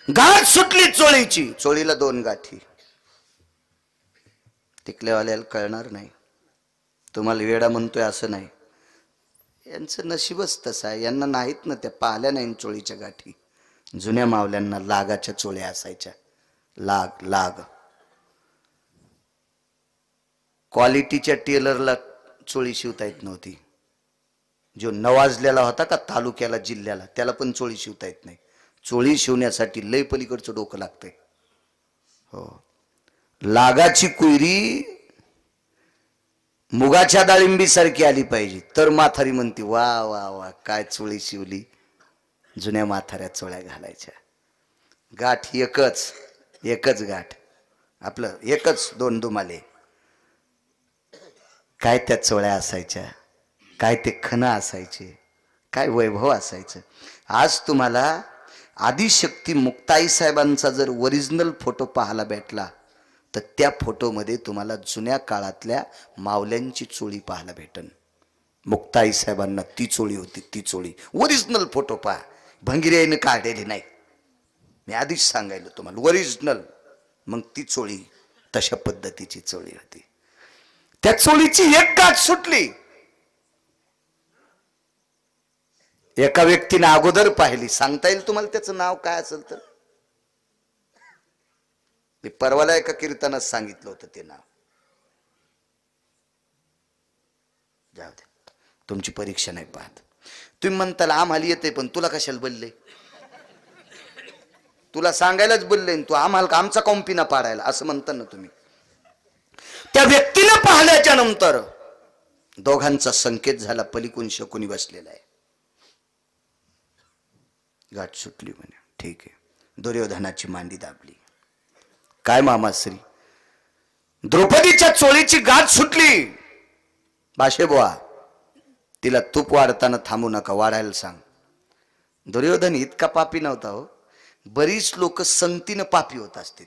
गाठ सुटली चोळीची, चोळीला 2 गाठी. टिकल्यावाल्याला कळणार नाही. तुम्हाला वेडा म्हणतोय असं नाही, यांचं नशीबच तसं आहे. यांना नाहीत ना, त्या पाहिल्या नाही चोळीच्या गाठी. जुन्या मावल्यांना लागाच्या चोळ्या असायच्या. लाग लाग. क्वालिटीच्या टेलरला चोळी शिवता येत नव्हती. जो नवाजलेला होता का तालुक्याला जिल्ह्याला, त्याला पण चोळी शिवता येत नाही. चोळी शिवण्यासाठी लय पलीकडचं डोकं लागतंय. हो, लागाची कुयरी मुगाच्या डाळिंबी सारखी आली पाहिजे, तर म्हातारी म्हणती वा वा वा काय चोळी शिवली. जुन्या म्हाताऱ्या चोळ्या घालायच्या. गाठ एकच, एकच गाठ, आपलं एकच 2 दुमाले. काय त्या चोळ्या असायच्या, काय ते खण असायचे, काय वैभव असायचं. आज तुम्हाला आदिशक्ती मुक्ताई साहेबांचा जर ओरिजिनल फोटो पाहायला भेटला तर त्या फोटोमध्ये तुम्हाला जुन्या काळातल्या मावल्यांची चोळी पाहायला भेटन. मुक्ताई साहेबांना ती चोळी होती, ती चोळी ओरिजिनल फोटो पहा. भंगिऱ्याने काढलेली नाही, मी आधीच सांगायलो तुम्हाला, ओरिजिनल. मग ती चोळी तशा पद्धतीची चोळी होती. त्या चोळीची एक गाठ सुटली. एका व्यक्तीने अगोदर पाहिली, सांगता येईल तुम्हाला त्याचं नाव काय असेल तर? मी परवाला एका कीर्तनात सांगितलं होतं ते नाव. जाऊ दे, तुमची परीक्षा नाही पाहत. तुम्ही म्हणताल आम्हाला येते, पण तुला कशाला बोलले? तुला सांगायलाच बोलले, तू आम्हाला आमचा कॉम्पिना पाडायला असं म्हणता ना तुम्ही. त्या व्यक्तीला पाहिल्याच्या नंतर दोघांचा संकेत झाला, पलीकडून शकुनी बसलेला आहे. गाठ सुटली म्हणे, ठीक आहे. दुर्योधनाची मांडी दाबली. काय मामाश्री, द्रौपदीच्या चोळीची गाठ सुटली. भाषे बुवा, तिला तूप वाढताना थांबू नका, वाढायला सांग. दुर्योधन इतका पापी नव्हता हो. बरीच लोक संगतीनं पापी होत असतील.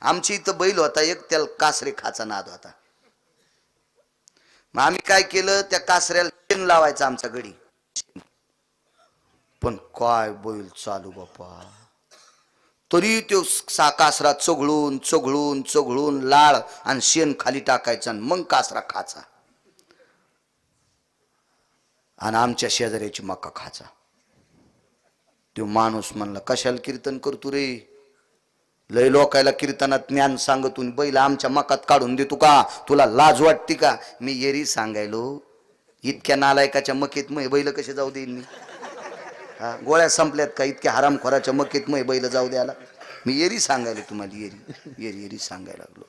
आमची इथं बैल होता एक, त्याला कासरे खाचा नाद होता. मग आम्ही काय केलं, त्या कासऱ्याला शेण लावायचं आमच्या गडी. पण काय बैल चालू बापा, तरी तो कासरा चोघळून चोघळून चोघळून लाळ आणि शेण खाली टाकायचा, मग कासरा खाचा. आणि आमच्या शेजाऱ्याची मका खाचा. तो माणूस म्हणला, कशाला कीर्तन करतो रे, लय लोकायला कीर्तनात ज्ञान सांगतून बैल आमच्या मकात काढून देतो का, तुला लाज वाटते का? मी येरी सांगायलो, इतक्या नालायकाच्या मकेत मग बैल कसे जाऊ देईन मी? गोळ्या संपल्यात का इतक्या हरामखोराच्या मकेत मग बैल जाऊ द्यायला? मी येरी सांगायलो तुम्हाला, येरी येरी येरी सांगायला लागलो.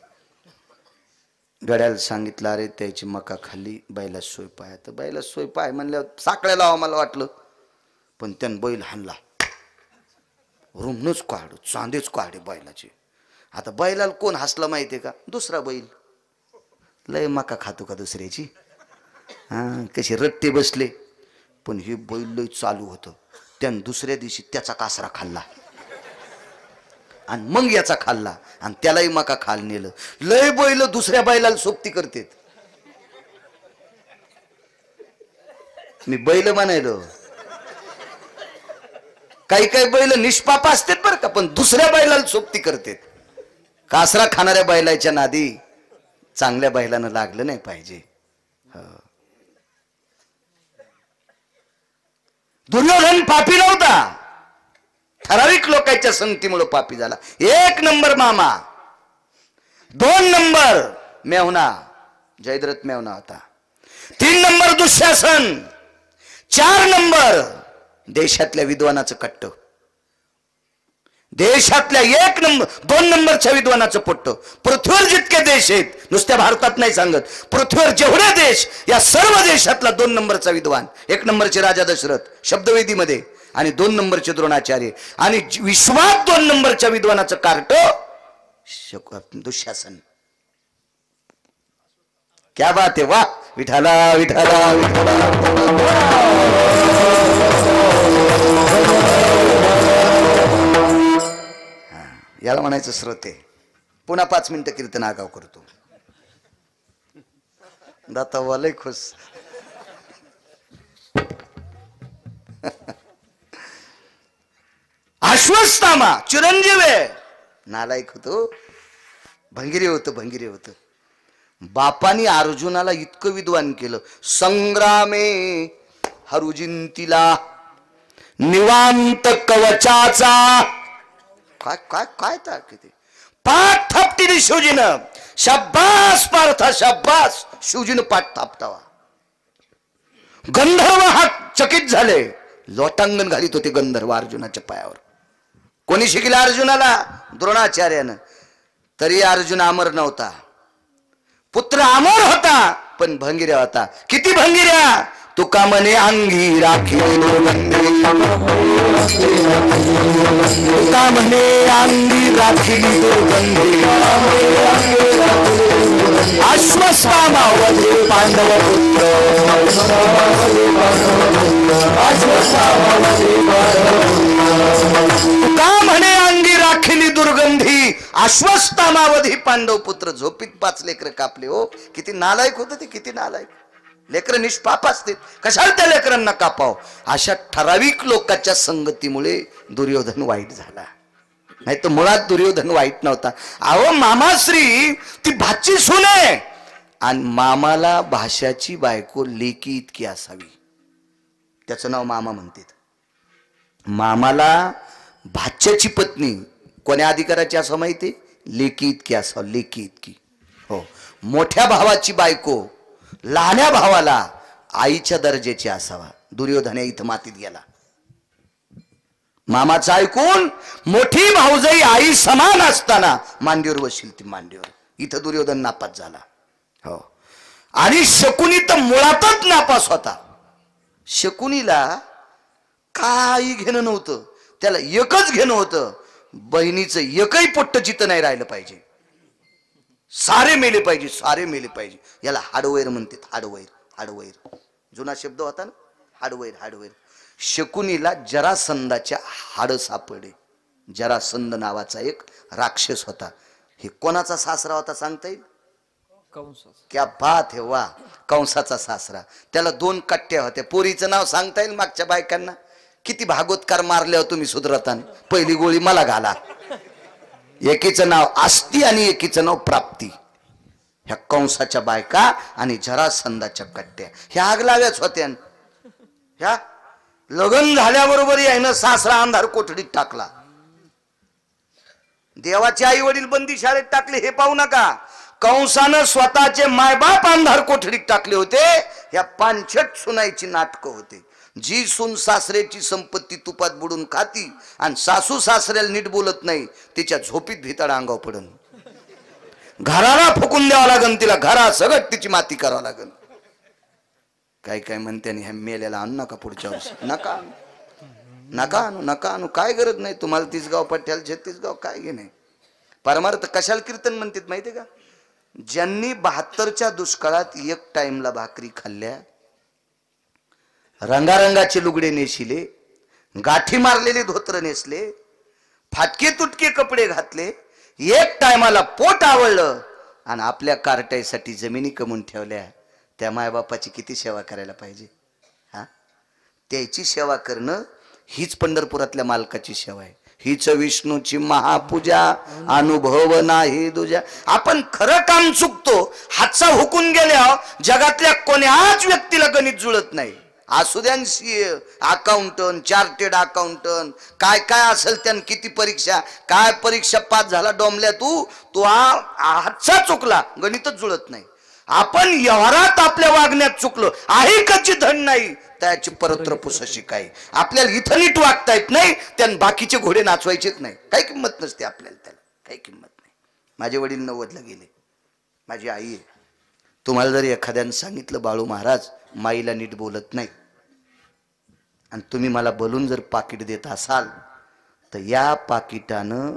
गड्याला सांगितलं, अरे त्याची मका खाल्ली, बैला सोय पाय. तर बैला सोय पाय म्हणल्यावर साकळ्या लावा मला वाटलं, पण त्यानं बैल हाणला. रुमनच काढ, चांदेच काढे बैलाचे. आता बैलाला कोण हसला माहितीये का? दुसरा बैल. लय मका खातो का दुसऱ्याची? कसे रट्टे बसले. पण हे बैल लय चालू होतं. त्यानं दुसऱ्या दिवशी त्याचा कासरा खाल्ला आणि मग याचा खाल्ला आणि त्यालाही मका खाल नेलं. लय बैल दुसऱ्या बैलाला सोबती करतेत. मी बैल म्हणायलो, काही काही बैल निष्पाप असतात बरं का, पण दुसऱ्या बैलाला सोबती करतात. कासरा खाणाऱ्या बैलाच्या नादी चांगल्या बैलानं लागलं नाही पाहिजे. दुर्योधन पापी नव्हता, ठराविक लोकांच्या संगतीमुळे पापी झाला. 1 नंबर मामा, 2 नंबर मेहुणा, जयद्रथ मेहुणा होता. 3 नंबर दुःशासन, 4 नंबर देशातल्या विद्वानाचं कट्ट. देशातल्या 2 नंबरच्या विद्वानाचं पट्ट. पृथ्वीवर जितके देश आहेत, नुसत्या भारतात नाही सांगत, पृथ्वीवर जेवढे देश, या सर्व देशातला 2 नंबरचा विद्वान. 1 नंबरचे राजा दशरथ शब्दवेदीमध्ये, आणि 2 नंबरचे द्रोणाचार्य, आणि विश्वात 2 नंबरच्या विद्वानाचं कार्ट दुःशासन. क्या बात है, वाह विठाला विठाला विठाला. याला म्हणायचं श्रोते. पुन्हा 5 मिनिटं कीर्तन आगाव करतो. दाता लय खुश. अश्वत्थामा चिरंजीव आहे, नालायक होतो, भंगिरे होतं. बापानी अर्जुनाला इतकं विद्वान केलं, संग्रामे हरुजिंतीला निवांत कवचाचा काय काय काय किती पाठ थापटिली शिवजीनं. शब्बास पार्था शब्बास, शिवजीनं पाठ थापतावा. गंधर्व हात चकित झाले, लोटांगण घालीत होते गंधर्व अर्जुनाच्या पायावर. कोणी शिकला अर्जुनाला? द्रोणाचार्यानं. तरी अर्जुन अमर नव्हता, पुत्र अमर होता, पण भंगिऱ्या होता. किती भंगिऱ्या? तुका म्हणे अंगी राखी दुर्गंधी, तुका म्हणे अंगी राखिली दुर्गंधी, अश्वत्थामावधी पांडव पुत्र, तुका म्हणे अंगी राखिली दुर्गंधी, अश्वत्थामावधी पांडव पुत्र. झोपीत 5 लेकर कापले. हो, किती नालायक होते ते, किती नालायक. लेकर निष्पाप असतील, कशाला त्या लेकरांना कापाव? अशा ठराविक लोकांच्या संगतीमुळे दुर्योधन वाईट झाला, नाही तर मुळात दुर्योधन वाईट नव्हता. अहो, मामाश्री ती भाची सून आहे, आणि मामाला भाषाची बायको लेकी इतकी असावी, त्याचं नाव मामा म्हणतात. मामाला भाच्याची पत्नी कोण्या अधिकाराची असं माहिती? लेकी इतकी असावं, लेकी इतकी. हो, मोठ्या भावाची बायको लहान्या भावाला आईच्या दर्जाची असावा. दुर्योधन इथं मातीत गेला. मामाचं ऐकून मोठी भाऊजाई आई समान असताना मांडीवर बसली, ती मांडीवर. इथं दुर्योधन नापास झाला. हो, आणि शकुनी तर मुळातच नापास होता. शकुनीला काही घेणं नव्हतं, त्याला एकच घेणं होतं, बहिणीचं एकही पट्टचित्त नाही राहिलं पाहिजे. सारे मेले पाहिजे, सारे मेले पाहिजे. याला हाडवैर म्हणतात. हाडवैर जुना शब्द होता ना, हाडवैर. शकुनीला जरासंधाच्या हाड सापडे. जरासंध नावाचा एक राक्षस होता. हे कोणाचा सासरा होता सांगता येईल? क्या बात है, वा, कंसाचा सासरा. त्याला 2 कट्ट्या होत्या. पोरीचं नाव सांगता येईल मागच्या बायकांना? किती भागवतकार मारल्यावर तुम्ही सुधरतान. पहिली गोळी मला घाला. एकीचं नाव आस्ती आणि एकीचं नाव प्राप्ती. ह्या कंसाच्या बायका आणि जरासंधाच्या कट्ट्या ह्या आगलाव्याच होत्या. ह्या लग्न झाल्याबरोबर यानं सासरा अंधार कोठडीत टाकला. देवाचे आई वडील बंदी शाळेत टाकले हे पाहू नका. कंसानं स्वतःचे मायबाप अंधार कोठडीत टाकले होते. ह्या पांचट सुनायची नाटकं होते. जी सून सासऱ्याची संपत्ती तुपात बुडून खाती आणि सासू सासऱ्याला नीट बोलत नाही, तिच्या झोपीत भिताड अंगाव पडन. घराला फुकून द्यावं लागन तिला, घरा सगळं तिची माती करावं लागन. काय काय म्हणते, ह्या मेल्याला आणू नका पुढच्या वर्षी. नका आणू, काय गरज नाही तुम्हाला. 30 गाव पट्ट्याला 36 गाव काय घे नाही. परमार्थ कशाला कीर्तन म्हणतात माहिती का? ज्यांनी 72च्या दुष्काळात 1 टाइमला भाकरी खाल्ल्या, रंगारंगाचे लुगडे नेशिले, गाठी मारलेले धोत्र नेसले, फाटके तुटके कपडे घातले, 1 टायमाला पोट आवळलं, आणि आपल्या कार्टाईसाठी जमिनी कमवून ठेवल्या, त्या मायबापाची किती सेवा करायला पाहिजे? हा, त्याची सेवा करणं हीच पंढरपुरातल्या मालकाची सेवा आहे. हीच विष्णूची महापूजा, अनुभव नाही दुजा. आपण खरं काम चुकतो, हातचा हुकून गेल्यावर जगातल्या कोण्याच व्यक्तीला गणित जुळत नाही. असू द्या सीए, अकाउंटंट, चार्टेड अकाउंटंट, काय काय असेल त्यान, किती परीक्षा, काय परीक्षा पास झाला डोंबल्या तू हातचा चुकला, गणितच जुळत नाही. आपण व्यवहारात आपल्या वागण्यात चुकलो, आहे कच्ची धन नाही त्याची परत्र पुसशी काय. आपल्याला इथं नीट वागता येत नाही, त्यान बाकीचे घोडे नाचवायचेच नाही. काही किंमत नसते आपल्याला, त्याला काही किंमत नाही. माझे वडील 90ला गेले, माझी आई आहे. तुम्हाला जर एखाद्यानं सांगितलं बाळू महाराज माईला नीट बोलत नाही, आणि तुम्ही मला बोलून जर पाकिट देत असाल, तर या पाकिटानं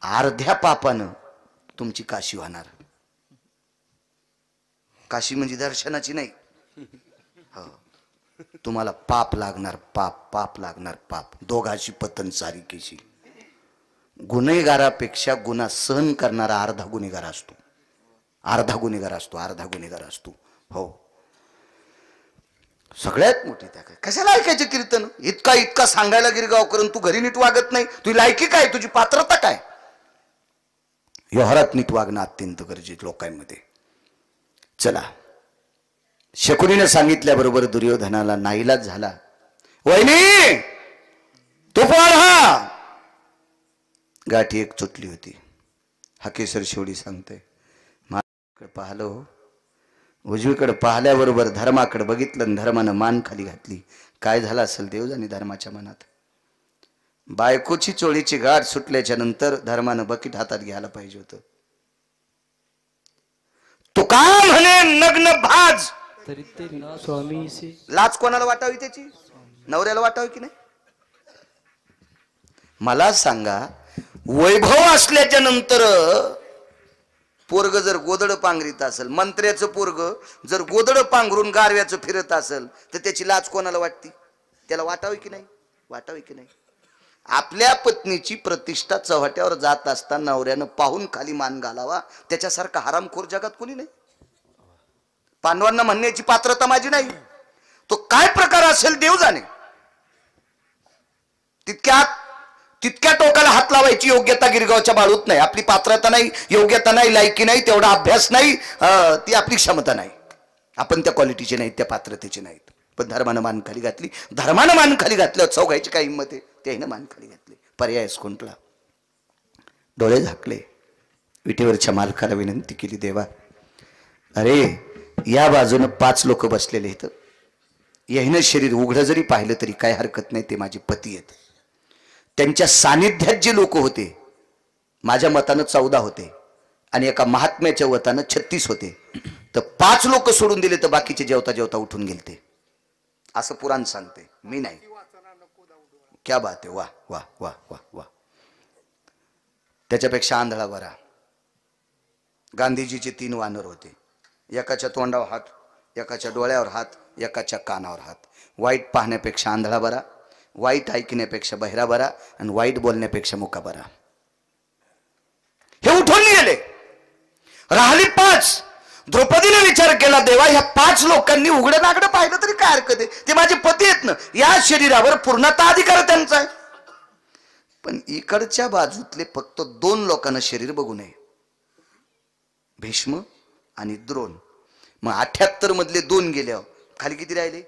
अर्ध्या पापानं तुमची काशी होणार. काशी म्हणजे दर्शनाची नाही, हो, तुम्हाला पाप लागणार, पाप लागणार, पाप. दोघाची पतन सारिकेशी. गुन्हेगारापेक्षा गुन्हा सहन करणारा अर्धा गुन्हेगार असतो, अर्धा गुन्हेगार असतो. हो, सगळ्यात मोठी ताकद. कशाला ऐकायचे कीर्तन? इतका इतका सांगायला गिरगाव करून तू घरी नीट वागत नाही. तुझी लायकी काय? तुझी पात्रता काय? व्यवहारात नीट वागणं अत्यंत गरजेचं लोकांमध्ये. चला, शकुनीने सांगितल्याबरोबर दुर्योधनाला नाईलाज झाला. वहिनी तू पण हा. गाठी एक चुटली होती. हाकेसर शेवडी सांगते, माझ्याकडे पाहिलं, उजवीकडे पाहिल्याबरोबर धर्माकडे बघितलं, धर्मानं मान खाली घातली. काय झालं असेल देव जाणे धर्माच्या मनात. बायकोची चोळीची गाठ सुटल्याच्या नंतर धर्मानं बकीट हातात घ्यायला पाहिजे होतं. तू का म्हणे नग्न भाज तरी ते ना स्वामी से. लाच कोणाला वाटावी? त्याची नवऱ्याला वाटावी की नाही? मला सांगा, वैभव असल्याच्या नंतर पोरग जर गोदड पांघरीत असेल, मंत्र्याचं पोरग जर गोदड पांघरून गारव्याचं फिरत असेल, तर त्याची लाच कोणाला वाटती? त्याला वाटावी की नाही? वाटावी की नाही? आपल्या पत्नीची प्रतिष्ठा चव्हाट्यावर जात असताना नवऱ्यानं पाहून खाली मान घालावा, त्याच्यासारखा हरामखोर जगात कोणी नाही. पांडवांना म्हणण्याची पात्रता माझी नाही. तो काय प्रकार असेल देव जाणे. तितक्या टोकाला हात लावायची योग्यता गिरगावच्या बाळूत नाही. आपली पात्रता नाही, योग्यता नाही, लायकी नाही, तेवढा अभ्यास नाही, ती आपली क्षमता नाही. आपण त्या क्वालिटीचे नाहीत, त्या पात्रतेचे नाहीत. पण धर्मानं मान खाली घातली. धर्मानं मान खाली घातल्यावर चौघायची काय हिंमत आहे? त्याने मान खाली घातली. पर्याय स्कोंटला. डोळे झाकले. विटेवरच्या मालकाला विनंती केली, देवा, अरे या बाजूनं 5 लोक बसलेले आहेत. यानं शरीर उघडं जरी पाहिलं तरी काय हरकत नाही, ते माझे पती आहेत. त्यांच्या सानिध्यात जे लोक होते, माझ्या मतानं 14 होते आणि एका महात्म्याच्या वतानं 36 होते. तर 5 लोक सोडून दिले, तर बाकीचे जेवता जेवता उठून गेलते, असं पुराण सांगते, मी नाही. क्या बात आहे. वाह वाह वाह वाह वाह. त्याच्यापेक्षा आंधळा बरा. गांधीजीचे 3 वानर होते. एकाच्या तोंडावर हात, एकाच्या डोळ्यावर हात, एकाच्या कानावर हात. वाईट पाहण्यापेक्षा आंधळा बरा, वाईट ऐकण्यापेक्षा बहिरा बरा, आणि वाईट बोलण्यापेक्षा मुका बरा. हे उठून गेले. राहिली 5. द्रौपदीने विचार केला, देवा ह्या 5 लोकांनी उघडं नागडं पाहिलं तरी काय हरकत आहे? ते माझे पती आहेत ना, या शरीरावर पूर्णतः अधिकार त्यांचा आहे. पण इकडच्या बाजूतले फक्त 2 लोकांना शरीर बघू नये, भीष्म आणि द्रोण. मग 78 मधले 2 गेल्यावर खाली किती राहिले?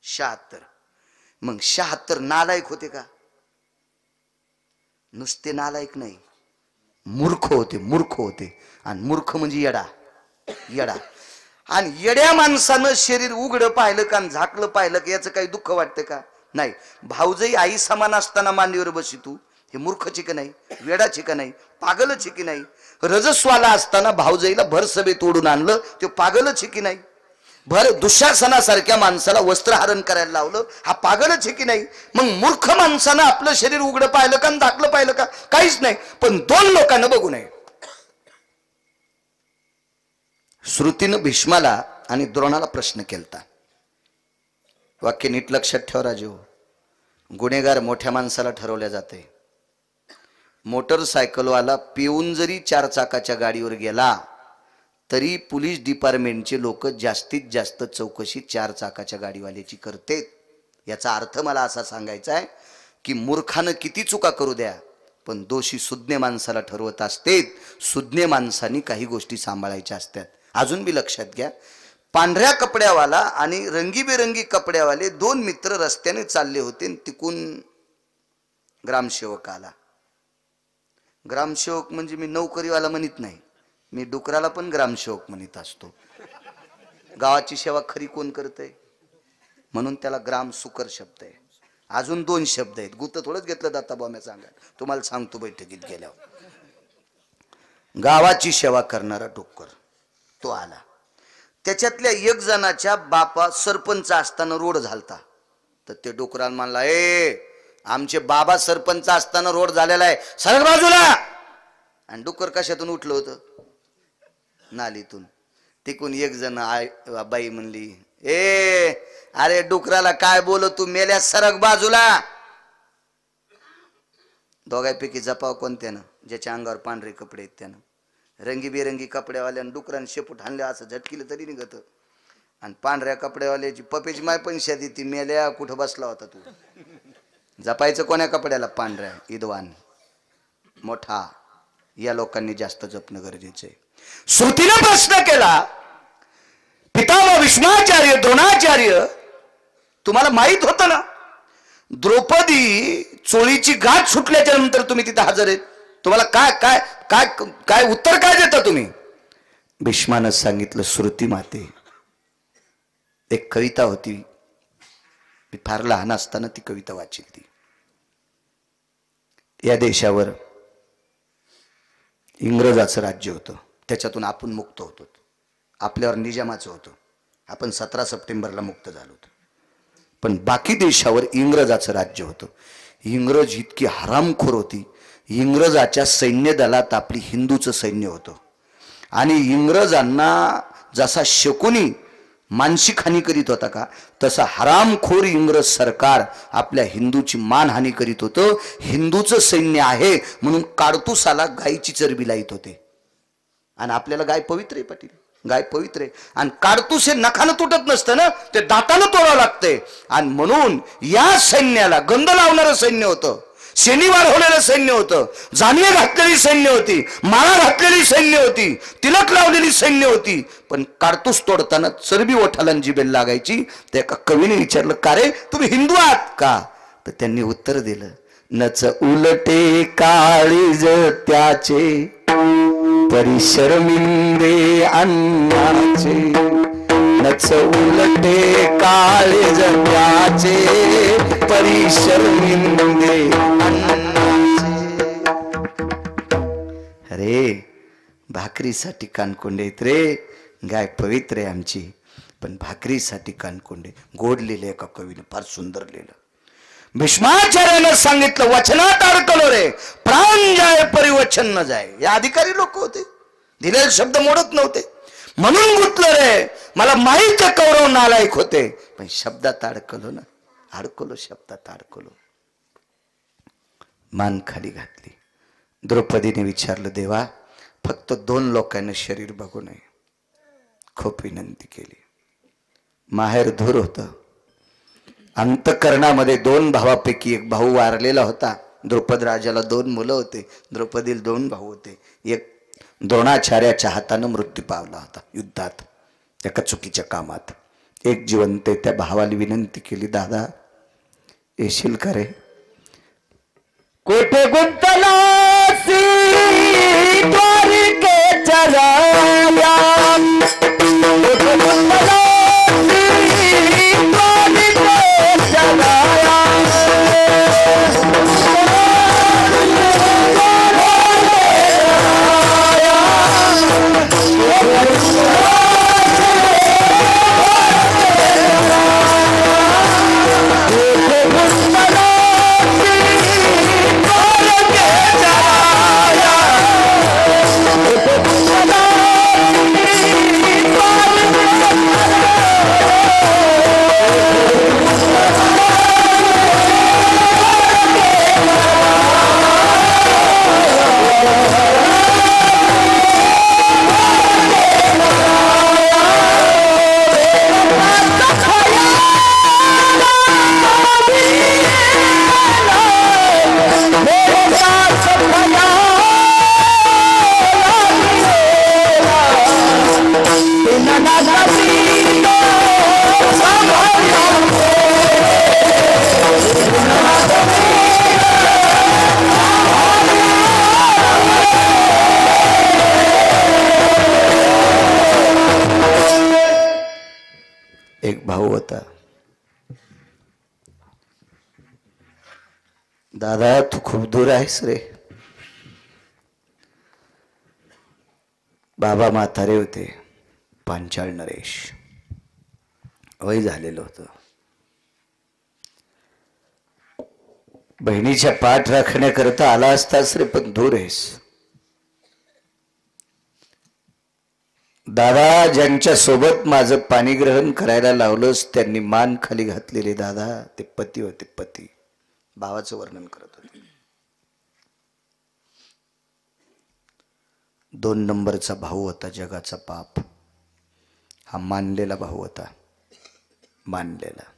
76. मग 76 नालायक होते का? नुसते नालायक नाही, मूर्ख होते. मूर्ख होते. आणि मूर्ख म्हणजे येडा. येडा. आणि येड्या माणसानं शरीर उघडं पाहिलं का, झाकलं पाहिलं का, याचं काही दुःख वाटतं का? नाही. भाऊजई आई समान असताना मांडीवर बसी, तू हे मूर्खची का नाही? वेडाची का नाही? पागलची की नाही? रजस्वाला असताना भाऊजईला भर सभेत ओढून आणलं, ते पागलची की नाही? भर दुःशासनासारख्या माणसाला वस्त्रहरण करायला लावलं, हा पागलच आहे की नाही? मग मूर्ख माणसानं आपलं शरीर उघडं पाहिलं का, दाखलं पाहिलं का? काहीच नाही. पण 2 लोकांना बघू नये. श्रुतीनं भीष्माला आणि द्रोणाला प्रश्न केलता. वाक्य नीट लक्षात ठेव राजू. गुन्हेगार मोठ्या माणसाला ठरवल्या जाते. मोटरसायकलवाला पिऊन जरी 4 चाकाच्या गाडीवर गेला तरी पोलीस डिपार्टमेंटचे लोक जास्तीत जास्त चौकशी 4 चाकाच्या गाडीवाल्याची करते. याचा अर्थ मला असा सांगायचा आहे की मूर्खानं किती चुका करू द्या, पण दोषी सुज्ञ माणसाला ठरवत असते. सुज्ञ माणसांनी काही गोष्टी सांभाळायच्या असतात. अजून बी लक्षात घ्या, पांढऱ्या कपड्यावाला आणि रंगीबेरंगी कपड्यावाले 2 मित्र रस्त्याने चालले होते. तिकून ग्रामसेवक आला. ग्रामसेवक म्हणजे मी नोकरीवाला म्हणत नाही, मी डुकराला पण ग्रामसेवक म्हणत असतो. गावाची सेवा खरी कोण करते? म्हणून त्याला ग्राम सुकर शब्द आहे. अजून 2 शब्द आहेत. गुत थोडंच घेतलं दाता बॉम्या सांगा, तुम्हाला सांगतो बैठकीत गेल्यावर. गावाची सेवा करणारा डुक्कर तो आला. त्याच्यातल्या एक जणाच्या बापा सरपंच असताना रोड झालता. तर ते डुकरान म्हणला, आमचे बाबा सरपंच असताना रोड झालेला आहे, सरक बाजूला. आणि डुक्कर कशातून उठलं होतं? नालीतून. तिकून एक जण बाई म्हणली, अरे डुकराला काय बोल तू, मेल्या, सरक बाजूला. दोघांपैकी जपाव कोणत्यानं? ज्याच्या अंगावर पांढरे कपडे आहेत त्यानं. रंगीबेरंगी कपड्यावाल्यानं डुकरान शेपूट हाणले असं झटकिलं तरी निघत. आणि पांढऱ्या कपड्यावाल्याची पपेची माय पैशात ती मेल्या कुठं बसला होता तू. जपायचं कोण्या कपड्याला? पांढऱ्या इदवान मोठा. या लोकांनी जास्त जपणं गरजेचं आहे. श्रुतीने प्रश्न केला, पितामह भीष्माचार्य द्रोणाचार्य तुम्हाला माहित होतं ना द्रौपदी चोळीची गाठ सुटल्याच्या नंतर तुम्ही तिथे हजर आहेत, तुम्हाला काय काय काय काय उत्तर काय देता तुम्ही? भीष्मानं सांगितलं, श्रुती माते, एक कविता होती, मी फार लहान असताना ती कविता वाचली ती. या देशावर इंग्रजाचं राज्य होतं, त्याच्यातून आपण मुक्त होतो. आपल्यावर निजामाचं होतं, आपण 17 सप्टेंबरला मुक्त झालो होतो. पण बाकी देशावर इंग्रजाचं राज्य होतं. इंग्रज इतकी हरामखोर होती. इंग्रजाच्या सैन्य दलात आपली हिंदूचं सैन्य होतं. आणि इंग्रजांना जसा शकुनी मानसिक हानी करीत होता का, तसा हरामखोर इंग्रज सरकार आपल्या हिंदूची मानहानी करीत होतं. हिंदूचं सैन्य आहे म्हणून काडतुसाला गायीची चरबी लाईत होते. आणि आपल्याला गाय पवित्र आहे पाटील, गाय पवित्र आहे. आणि काडतूस हे नखानं तुटत नसतं ना, ते दातानं तोडावं लागतंय. आणि म्हणून या सैन्याला गंध लावणारं सैन्य होतं, शनिवार होणारं सैन्य होतं, जाणीव घातलेली सैन्य होती, माळा घातलेली सैन्य होती, तिलक लावलेली सैन्य होती. पण काडतूस तोडताना चरबी ओठाला जिबेल लागायची. त्या एका कवीने विचारलं, का रे तुम्ही हिंदू आहात का? तर त्यांनी उत्तर दिलं, नच उलटे काळीज त्याचे परिशर्मिंदे अन्नाचे, नच उलटे काळीज त्याचे परिशर्मिंदे अन्नाचे. अरे भाकरीसाठी कानकोंडे आहेत रे, गाय पवित्र आहे आमची, पण भाकरीसाठी कानकोंडे. गोड लिहिले एका कवीने, फार सुंदर लिहिलं. भीष्माचार्यानं सांगितलं, वचनात अडकलो रे, प्राण जाय परिवचन न जाय. या अधिकारी लोक होते, दिलेले शब्द मोडत नव्हते. म्हणून गुंतलो रे, मला माहित कौरव नालायक होते, पण शब्दात अडकलो ना, अडकलो, शब्दात अडकलो. मान खाली घातली. द्रौपदीने विचारलं, देवा फक्त 2 लोकांना शरीर बघू नये. खूप विनंती केली. माहेर धूर होतं. अंतकरणामध्ये 2 भावापैकी एक भाऊ वारलेला होता. द्रौपद राजाला 2 मुलं होते, द्रौपदीला 2 भाऊ होते. एक द्रोणाचार्याच्या हातानं मृत्यू पावला होता युद्धात, एका चुकीच्या कामात. एक जिवंत. त्या भावाला विनंती केली, दादा येशील का रे? कोठे गुंतलासी द्वारिकेच्या राया, कोठे गुंतलासी द्वारिकेच्या राया. एक भाऊ होता. दादा तू खूप दूर आहेस रे. बाबा म्हातारे होते, पांचाळ नरेश, वय झालेलं होतं. बहिणीच्या पाठ राखण्याकरता आला असतास रे, पण दूर आहेस. दादा ज्यांच्या सोबत माझं पाणी ग्रहण करायला लावलंस त्यांनी मान खाली घातलेले दादा ते पती होते. पती भावाचं वर्णन करत होते. 2 नंबरचा भाऊ होता, जगाचा पाप. हा मानलेला भाऊ होता, मानलेला.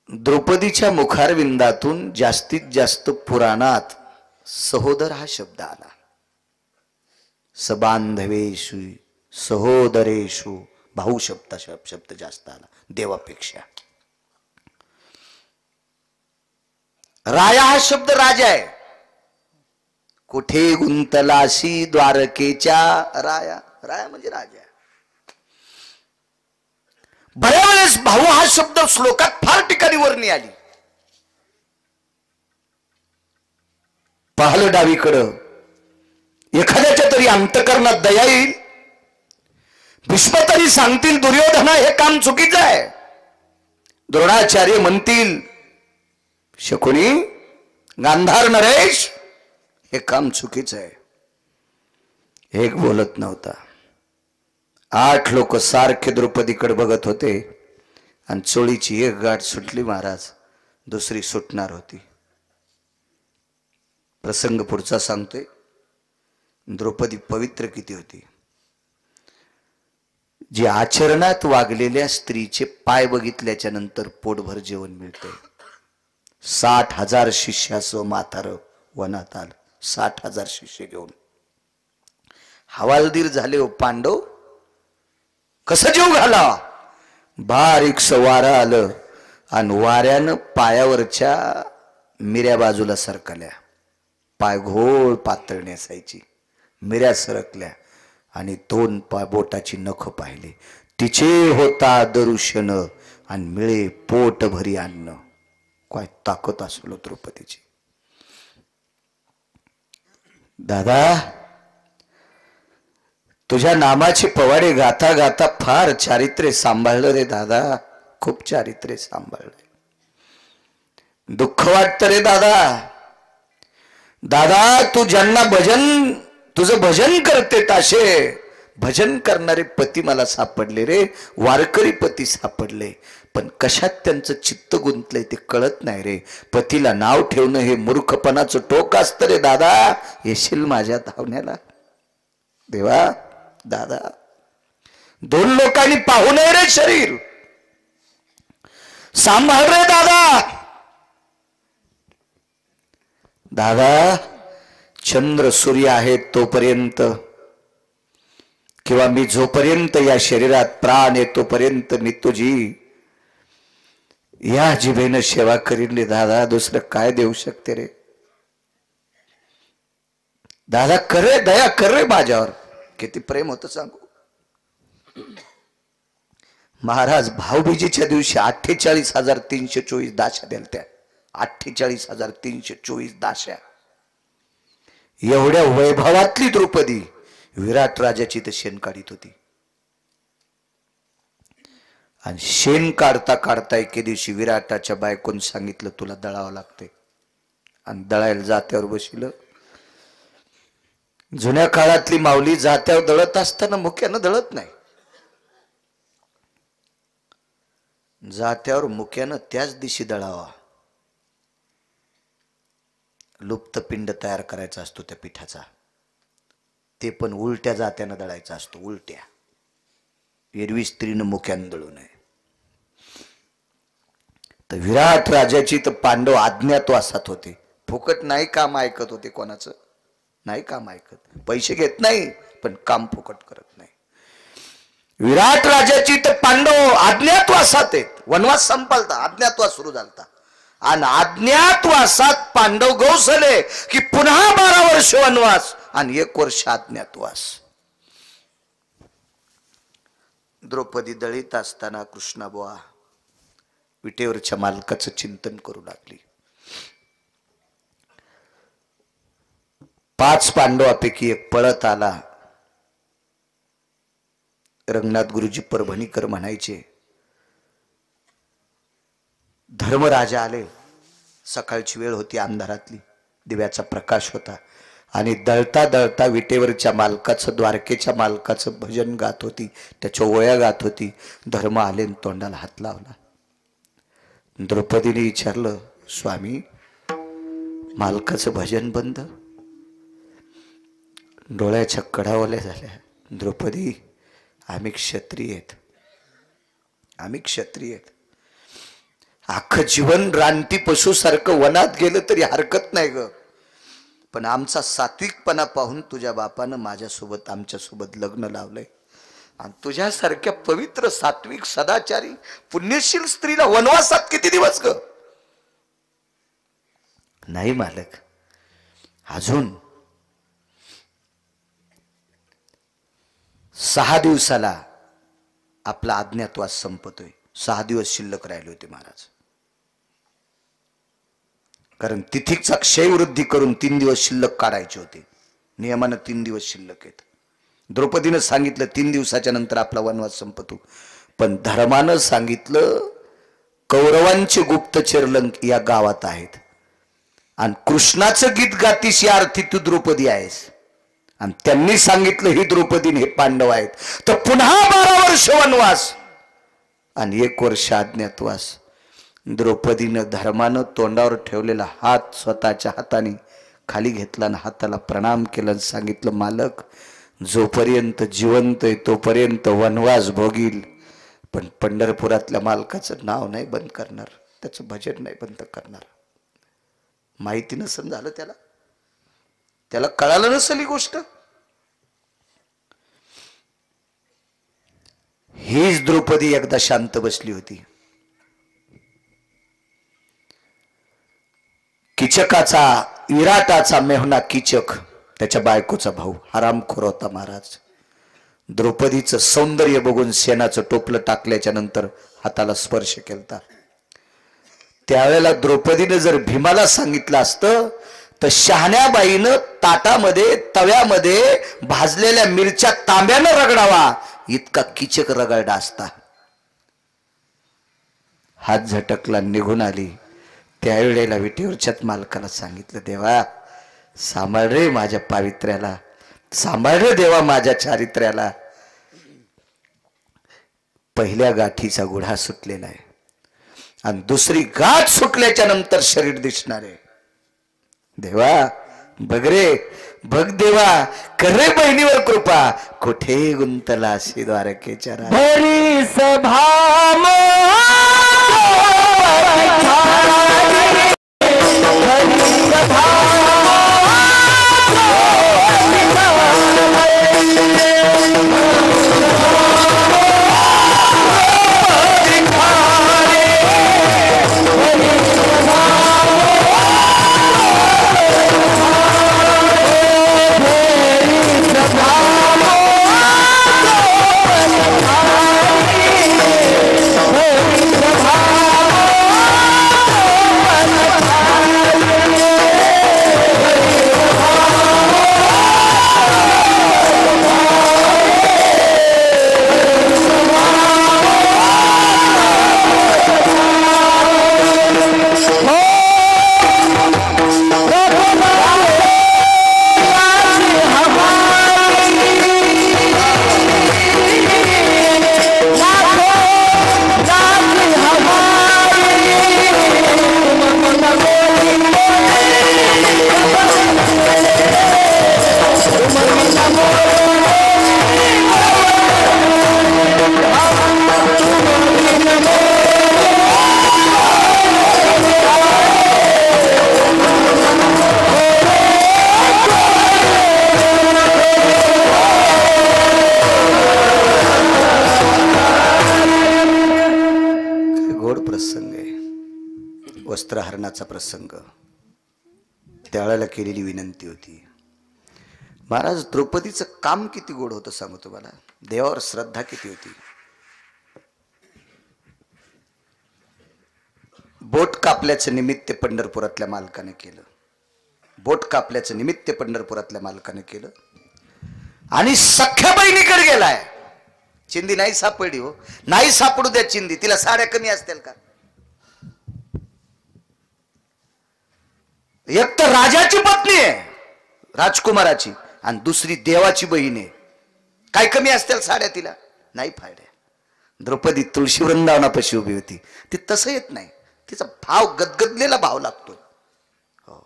द्रौपदीच्या मुखारविंदातून जास्तीत जास्त पुराणात सहोदर हा शब्द आला. सबांधवेषु सहोदरेषु भाऊ शब्द जास्त आला देवापेक्षा. राया हा शब्द राजा आहे. कुठे गुंतलाशी द्वारकेच्या राया, राया म्हणजे राजा. बऱ्याच वेळेस भाऊ हा शब्द श्लोकात फार ठिकाणी वर्णी आली. पाहिलं डावीकडं, एखाद्याच्या तरी अंतकरणात दया येईल. भीष्म तरी सांगतील दुर्योधना हे काम चुकीचं आहे. द्रोणाचार्य म्हणतील शकुनी गांधार नरेश हे काम चुकीचं आहे. एक बोलत नव्हता. 8 लोक सारखे द्रौपदीकडे बघत होते आणि चोळीची एक गाठ सुटली महाराज, दुसरी सुटणार होती. प्रसंग पुढचा सांगतोय. द्रौपदी पवित्र किती होती. जी आचरणात वागलेल्या स्त्रीचे पाय बघितल्याच्या नंतर पोटभर जेवण मिळते. 60,000 शिष्यासह म्हातारं वनात आलं. 60,000 शिष्य घेऊन हवालदिर झाले हो पांडव. कसं जीव घाला. बारीक वारं आलं आणि वाऱ्यानं पायावरच्या मिऱ्या बाजूला सरकल्या. पाय घोळ पातळ नेसायची, मिऱ्या सरकल्या आणि 2 बोटाची नख पाहिले. तिचे होता दरुशन आणि मिळे पोट भरी अन्न. काय ताकद असलो द्रौपदीची. दादा तुझ्या नामाची पवाडे गाता गाता फार चारित्र्य सांभाळलं रे दादा, खूप चारित्र्य सांभाळलं. दुःख वाटतं रे दादा. दादा तू ज्यांना तुझं भजन करते असे भजन करणारे पती मला सापडले रे, वारकरी पती सापडले. पण कशात त्यांचं चित्त गुंतलंय ते कळत नाही रे. पतीला नाव ठेवणं हे मूर्खपणाचं टोक असतं रे दादा. येशील माझ्या धावण्याला देवा. दादा 2 लोकांनी पाहू नये रे शरीर, सांभाळ रे दादा. दादा चंद्र सूर्य आहेत तोपर्यंत किंवा मी जोपर्यंत या शरीरात प्राण आहे तोपर्यंत मी तुझी या जिभेनं सेवा करीन रे दादा. दुसरं काय देऊ शकते रे दादा. कर रे दया, कर रे माझ्यावर. किती प्रेम होतं सांगू. महाराज भाऊबीजेच्या दिवशी 48,324 दाशा द्याल त्या. 48,324 दाशा. एवढ्या वैभवातली द्रौपदी विराट राजाची तर शेण काढीत होती. आणि शेण काढता काढता एके दिवशी विराटाच्या बायकोन सांगितलं तुला दळावं लागते. आणि दळायला जात्यावर बसलं. जुन्या काळातली माऊली जात्यावर दळत असताना मुक्यानं दळत नाही. जात्यावर मुक्यानं त्याच दिवशी दळावा. लुप्त पिंड तयार करायचा असतो त्या पिठाचा. ते पण उलट्या जात्यानं दळायचा असतो. उलट्या. एरवी स्त्रीनं मुक्यानं दळू नये. तर विराट राजाची तर पांडव अज्ञातवासात होते. फुकट नाही काम ऐकत होते. कोणाचं नाही काम ऐकत. पैसे घेत नाही पण काम फुकट करत नाही. विराट राजाची तर पांडव अज्ञातवासात आहेत. वनवास संपलता, अज्ञातवास सुरू झालता. आणि अज्ञातवासात पांडव गवसले की पुन्हा 12 वर्ष वनवास आणि 1 वर्ष अज्ञातवास. द्रौपदी दळीत असताना कृष्णाबुवा विटेवरच्या मालकाचं चिंतन करू लागली. 5 पांडवापैकी एक पळत आला. रंगनाथ गुरुजी परभणीकर म्हणायचे धर्मराजा आले. सकाळची वेळ होती, अंधारातली, दिव्याचा प्रकाश होता. आणि दळता दळता विटेवरच्या मालकाचं, द्वारकेच्या मालकाचं भजन गात होती. त्याच्या ओळ्या गात होती. धर्म आले तोंडाला हात लावला. द्रौपदीने विचारलं स्वामी मालकाचं भजन बंद. डोळ्याच्या कडावल्या झाल्या. द्रौपदी, आम्ही क्षत्रिय आहेत, आम्ही क्षत्रिय आहेत. अख्खं जीवन रानटी पशुसारखं वनात गेलं तरी हरकत नाही ग, पण आमचा सात्विकपणा पाहून तुझ्या बापानं माझ्यासोबत आमच्यासोबत लग्न लावलंय. आणि तुझ्यासारख्या पवित्र सात्विक सदाचारी पुण्यशील स्त्रीला वनवासात किती दिवस ग? नाही मालक, अजून 6 दिवसाला आपला अज्ञातवास संपतोय. 6 दिवस शिल्लक राहिले होते महाराज, कारण तिथीचा क्षयवृद्धी करून 3 दिवस शिल्लक काढायचे होते. नियमानं 3 दिवस शिल्लक आहेत. द्रौपदीनं सांगितलं 3 दिवसाच्या नंतर आपला वनवास संपतो, पण धर्मानं सांगितलं कौरवांचे गुप्तचर लंक या गावात आहेत आणि कृष्णाचं गीत गातीस या अर्थी तू द्रौपदी आहेस, आणि त्यांनी सांगितलं ही द्रौपदी हे पांडव आहेत, तर पुन्हा 12 वर्ष वनवास आणि 1 वर्ष अज्ञातवास. द्रौपदीनं धर्मानं तोंडावर ठेवलेला हात स्वतःच्या हाताने खाली घेतला आणि हाताला प्रणाम केला आणि सांगितलं, मालक, जोपर्यंत जिवंत आहे तोपर्यंत वनवास भोगील, पण पंढरपुरातल्या मालकाचं नाव नाही बंद करणार, त्याचं भजन नाही बंद करणार. माहिती नसेल झालं त्याला, त्याला कळालं नसेल ही गोष्ट. हीच द्रौपदी एकदा शांत बसली होती. किचकाचा, विराटाचा मेहुणा किचक, त्याच्या बायकोचा भाऊ हरामखोर होता महाराज. द्रौपदीचं सौंदर्य बघून शेणाचं टोपलं टाकल्याच्या नंतर हाताला स्पर्श केलता. त्यावेळेला द्रौपदीनं जर भीमाला सांगितलं असतं तर शहाण्याबाईनं ताटामध्ये तव्यामध्ये भाजलेल्या मिरच्या तांब्यानं रगडावा इतका किचक रगडला असता. हात झटकला, निघून आली. त्यावेळेला विटेवरच्याच मालकाला सांगितलं, देवा सांभाळ रे माझ्या पावित्र्याला, सांभाळ रे देवा माझ्या चारित्र्याला. पहिल्या गाठीचा गुढा सुटलेला आहे आणि दुसरी गाठ सुटल्याच्या नंतर शरीर दिसणार आहे. देवा बघ रे, बघ देवा, कर रे बहिणीवर कृपा, कुठे गुंतला अशी द्वारकेच्या भरी सभा वस्त्रहरणाचा प्रसंग. त्यावेळेला केलेली विनंती होती. महाराज, द्रौपदीचं काम किती गोड होतं सांगू तुम्हाला, देवावर श्रद्धा किती होती. बोट कापल्याचं निमित्त पंढरपुरातल्या मालकाने केलं, बोट कापल्याचं निमित्त पंढरपुरातल्या मालकाने केलं आणि सख्या बहिणीकडे गेलाय. चिंदी नाही सापडली हो, नाही सापडू द्या चिंदी, तिला साड्या कमी असतील का? एक तर राजाची पत्नी आहे राजकुमाराची आणि दुसरी देवाची बहीण आहे, काय कमी असतील साड्या तिला? नाही फायद्या. द्रौपदी तुळशी वृंदावनापाशी उभी होती, ती तसं येत नाही, तिचा भाव गदगदलेला भाव लागतो. हो,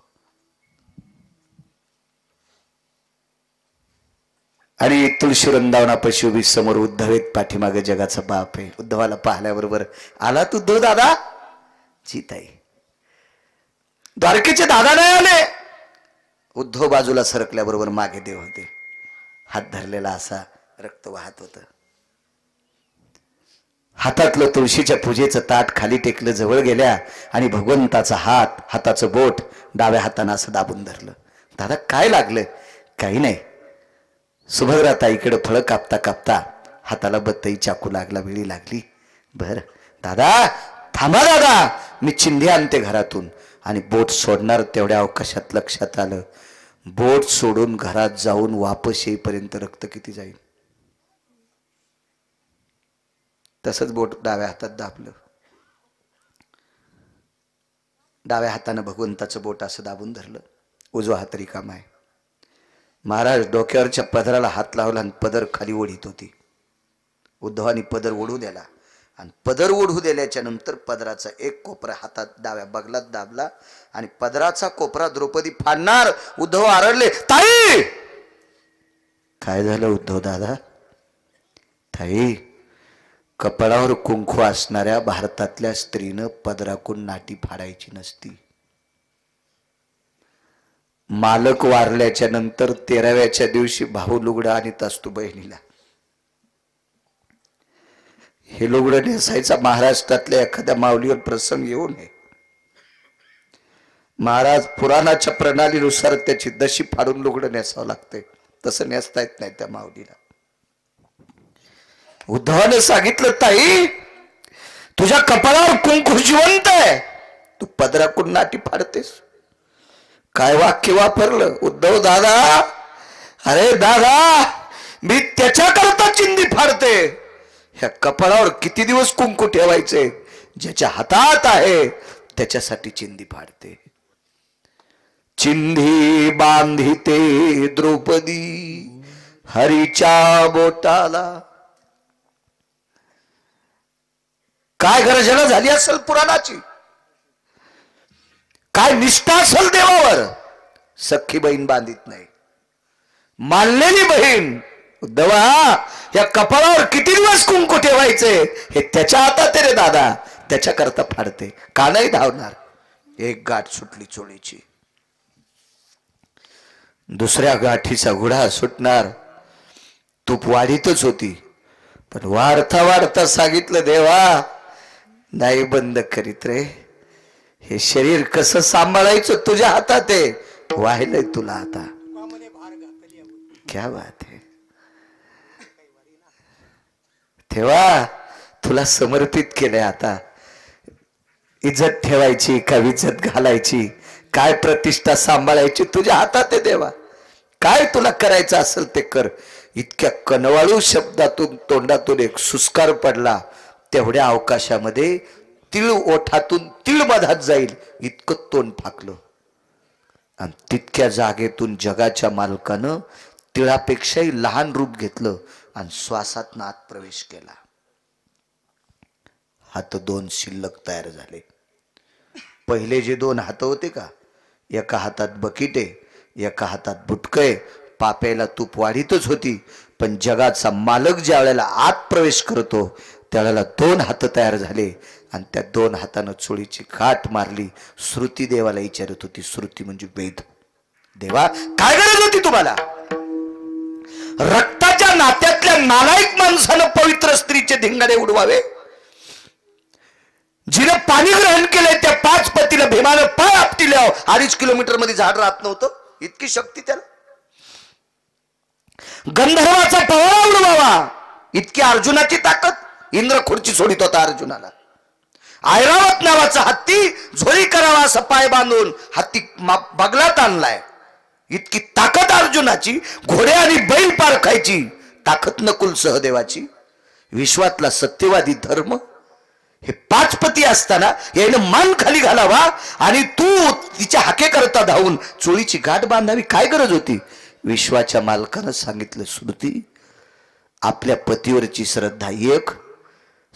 आणि तुळशी वृंदावनापाशी उभी समोर उद्धव आहेत, पाठीमागे जगाचा बाप आहे. उद्धवाला पाहिल्याबरोबर आला तू उद्धव दादा? जीताई. द्वारकेचे दादा नाही आले. उद्धव बाजूला सरकल्याबरोबर मागे देव होते. हात धरलेला असा रक्त वाहत होत. हातातलं तुळशीच्या पूजेचं ताट खाली टेकलं, जवळ गेल्या आणि भगवंताचा हात, हाताचं बोट डाव्या हातानं असं दाबून धरलं. दादा काय लागलं? काही नाही. सुभद्रा ताईकडे फळं कापता कापता हाताला बत्तई चाकू लागला, वेळी लागली. बर दादा थांबा दादा, मी चिंधी आणते घरातून. आणि बोट सोडणार तेवढ्या अवकाशात लक्षात आलं, बोट सोडून घरात जाऊन वापस येईपर्यंत रक्त किती जाईल. तसंच बोट डाव्या हातात दाबलं. डाव्या हातानं भगवंताचं बोट असं दाबून धरलं. उजवा हात रिकामा आहे. महाराज डोक्यावरच्या पदराला हात लावला आणि पदर खाली ओढीत होती. उद्धवानी पदर ओढू दिला आणि पदर ओढू दिल्याच्या नंतर पदराचा एक कोपरा हातात डाव्या बगलात दाबला आणि पदराचा कोपरा द्रौपदी फाडणार. उद्धव आरडले, ताई! काय झालं उद्धव दादा? ताई, कपाळावर कुंकू असणाऱ्या भारतातल्या स्त्रीनं पदराकून नाटी फाडायची नसती. मालक वारल्याच्या नंतर 13व्याच्या दिवशी भाऊ लुगडं आणीत असतो बहिणीला. हे लुगडं नेसायचा महाराष्ट्रातल्या एखाद्या माऊलीवर प्रसंग येऊ नये. महाराज पुराणाच्या प्रणालीनुसार त्याची दशी फाडून लुगडं नेसावं लागतंय. तसं नेसता येत नाही त्या माऊलीला. उद्धवाने सांगितलं, ताई तुझ्या कपाळावर कुंकू जिवंत आहे, तू पदराकून नाटी फाडतेस. काय वाक्य वापरलं उद्धव दादा? अरे दादा, मी त्याच्याकरता चिंधी फाडते. ह्या कपाळावर किती दिवस कुंकू ठेवायचे? ज्याच्या हातात आहे त्याच्यासाठी चिंधी फाडते. चिंधी बांधिते द्रौपदी हरीच्या बोटाला. काय गर्जना झाली असेल पुराणाची, काय निष्ठा असेल देवावर. सख्खी बहीण बांधित नाही, मानलेली बहीण. उद्धवा, या कपाळावर किती दिवस कुंकू ठेवायचे हे त्याच्या हातात रे दादा, त्याच्या करता फाडते. का नाही धावणार? एक गाठ सुटली चोळीची, दुसऱ्या गाठीचा गुढा सुटणार. तूप वाढीतच होती, पण वाढता वाढता सांगितलं, देवा नाही बंद करीत रे. हे शरीर कसं सांभाळायचं तुझ्या हातात आहे. वाहिलंय तुला आता. क्या बात है. तेव्हा तुला समर्पित केलंय. आता इज्जत ठेवायची का इज्जत घालायची, काय प्रतिष्ठा सांभाळायची तुझ्या हातात आहे देवा. काय तुला करायचं असेल ते कर. इतक्या कनवाळू शब्दातून तोंडातून एक सुस्कार पडला. तेवढ्या अवकाशामध्ये तिळ ओठातून तिळ मधात जाईल इतकं तोंड फाकलं. आणि तितक्या जागेतून जगाच्या मालकानं तिळापेक्षाही लहान रूप घेतलं आणि श्वासात आत प्रवेश केला. हात दोन शिल्लक तयार झाले. पहिले जे दोन हात होते का, एका हातात बकिटे, एका हातात बुटकय, पाप्याला तूप वाढीतच होती. पण जगाचा मालक ज्या वेळेला आत प्रवेश करतो त्यावेळेला दोन हात तयार झाले आणि त्या दोन हातानं चोळीची गाठ मारली. श्रुती देवाला विचारत होती. श्रुती म्हणजे वेद. देवा काय गरज होती तुम्हाला? रक्ताच्या नात्यातल्या नालायक माणसानं पवित्र स्त्रीचे धिंगाणे उडवावे? जिने पाणी ग्रहण केलंय त्या 5 पतीला भीमानं पाय आपटिल्या 2.5 किलोमीटर मध्ये झाड राहत नव्हतं. इतकी शक्ती त्याला. गंधर्वाचा पवारा उडवावा इतकी अर्जुनाची ताकद. इंद्र खुर्ची सोडित होता अर्जुनाला. ऐरावत नावाचा हत्ती झोळी करावा असं पाय बांधून हत्ती बगलात आणलाय. इतकी ताकद अर्जुनाची. घोडे आणि बैल पार खायची ताकद नकुल सहदेवाची. विश्वातला सत्यवादी धर्म हे 5 पती असताना यानं मान खाली घालावा आणि तू तिच्या हाके करता धावून चोळीची गाठ बांधावी. काय गरज होती? विश्वाच्या मालकानं सांगितलं, श्रुती आपल्या पतीवरची श्रद्धा एक,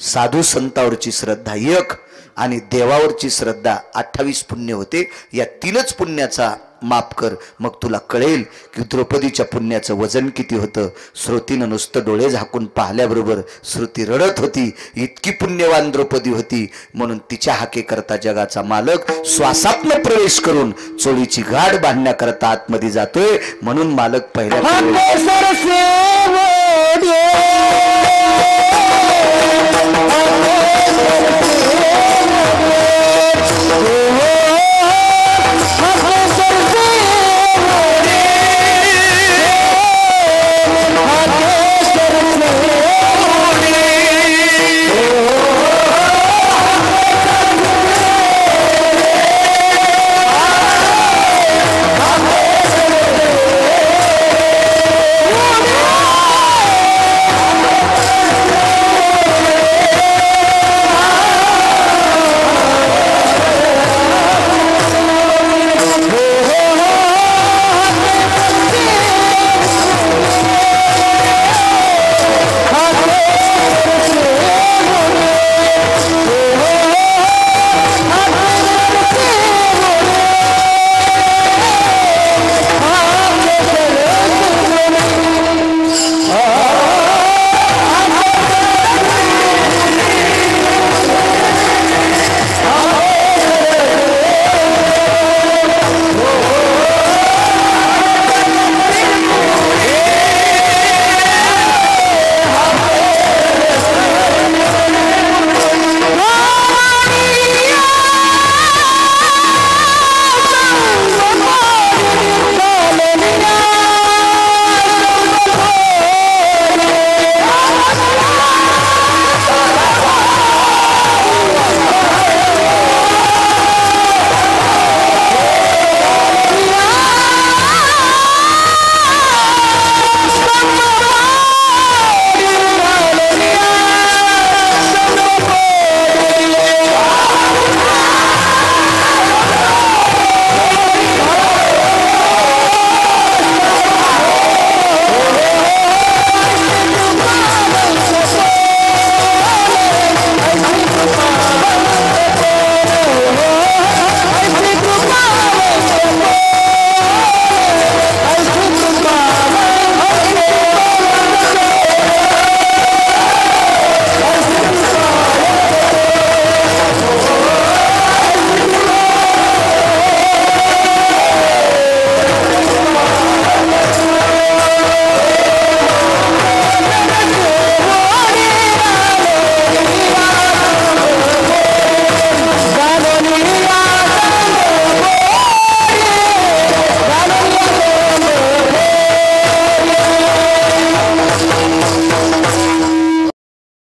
साधू संतावरची श्रद्धा एक आणि देवावरची श्रद्धा 28 पुण्य होते. या 3च पुण्याचा माफ कर. मग तुला कळेल की द्रौपदीच्या पुण्याचं वजन किती होतं. श्रुतीनं नुसतं डोळे झाकून पाहिल्याबरोबर श्रुती रडत होती. इतकी पुण्यवान द्रौपदी होती म्हणून तिच्या हाकेकरता जगाचा मालक श्वासातनं प्रवेश करून चोळीची गाठ बांधण्याकरता आतमध्ये जातोय. म्हणून मालक पहिल्या